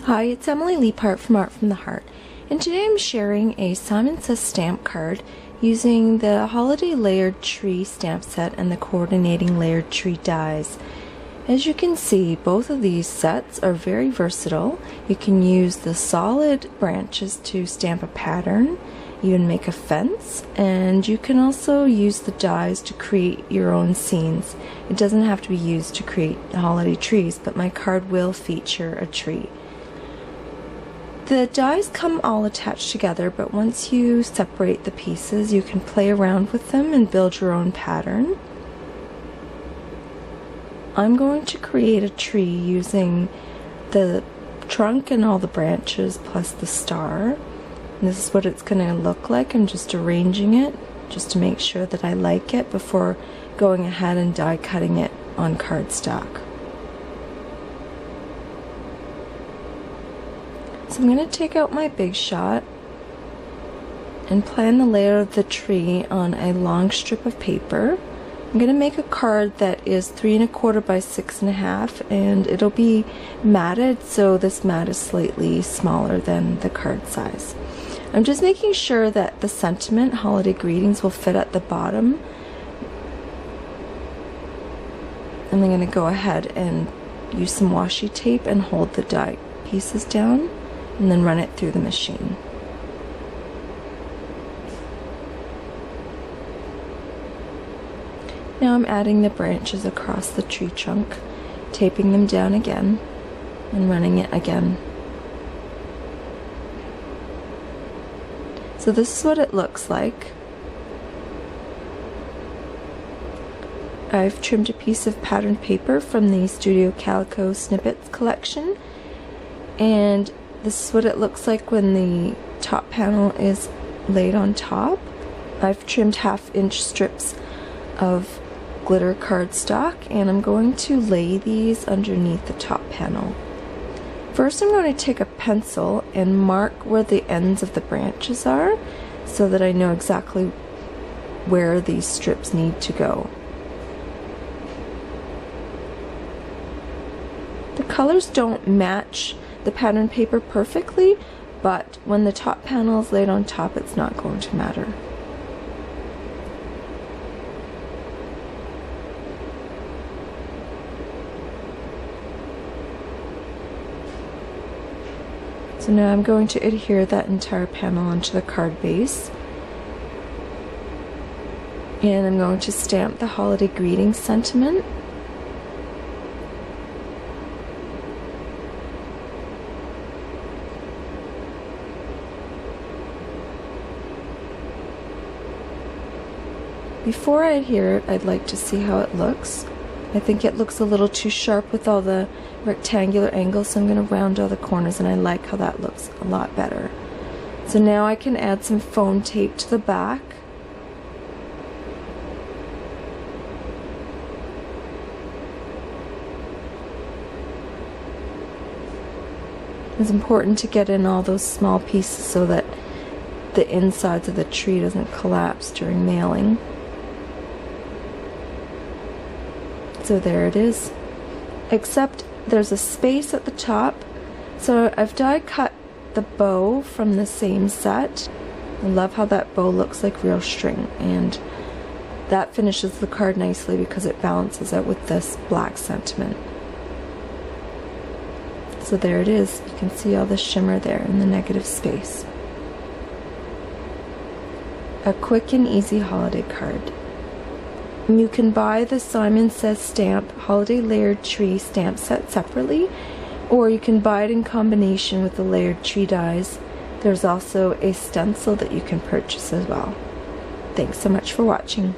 Hi, it's Emily Leiphart from Art from the Heart, and today I'm sharing a Simon Says stamp card using the Holiday Layered Tree stamp set and the coordinating layered tree dies. As you can see, both of these sets are very versatile. You can use the solid branches to stamp a pattern, even make a fence, and you can also use the dies to create your own scenes. It doesn't have to be used to create holiday trees, but my card will feature a tree. The dies come all attached together, but once you separate the pieces, you can play around with them and build your own pattern. I'm going to create a tree using the trunk and all the branches plus the star. And this is what it's going to look like. I'm just arranging it just to make sure that I like it before going ahead and die cutting it on cardstock. So I'm going to take out my big shot and plan the layout of the tree on a long strip of paper. I'm going to make a card that is 3 1/4 by 6 1/2, and it'll be matted, so this mat is slightly smaller than the card size. I'm just making sure that the sentiment, holiday greetings, will fit at the bottom. And I'm going to go ahead and use some washi tape and hold the die pieces down, and then run it through the machine. Now I'm adding the branches across the tree trunk, taping them down again, and running it again. So this is what it looks like. I've trimmed a piece of patterned paper from the Studio Calico Snippets collection, and this is what it looks like when the top panel is laid on top. I've trimmed 1/2-inch strips of glitter cardstock, and I'm going to lay these underneath the top panel. First, I'm going to take a pencil and mark where the ends of the branches are so that I know exactly where these strips need to go. The colors don't match the pattern paper perfectly, but when the top panel is laid on top, it's not going to matter. So now I'm going to adhere that entire panel onto the card base, and I'm going to stamp the holiday greeting sentiment. Before I adhere it, I'd like to see how it looks. I think it looks a little too sharp with all the rectangular angles, so I'm going to round all the corners, and I like how that looks a lot better. So now I can add some foam tape to the back. It's important to get in all those small pieces so that the insides of the tree doesn't collapse during mailing. So there it is, except there's a space at the top, so I've die cut the bow from the same set. I love how that bow looks like real string, and that finishes the card nicely because it balances out with this black sentiment. So there it is, you can see all the shimmer there in the negative space. A quick and easy holiday card. You can buy the Simon Says Stamp Holiday Layered Tree stamp set separately, or you can buy it in combination with the layered tree dies. There's also a stencil that you can purchase as well. Thanks so much for watching.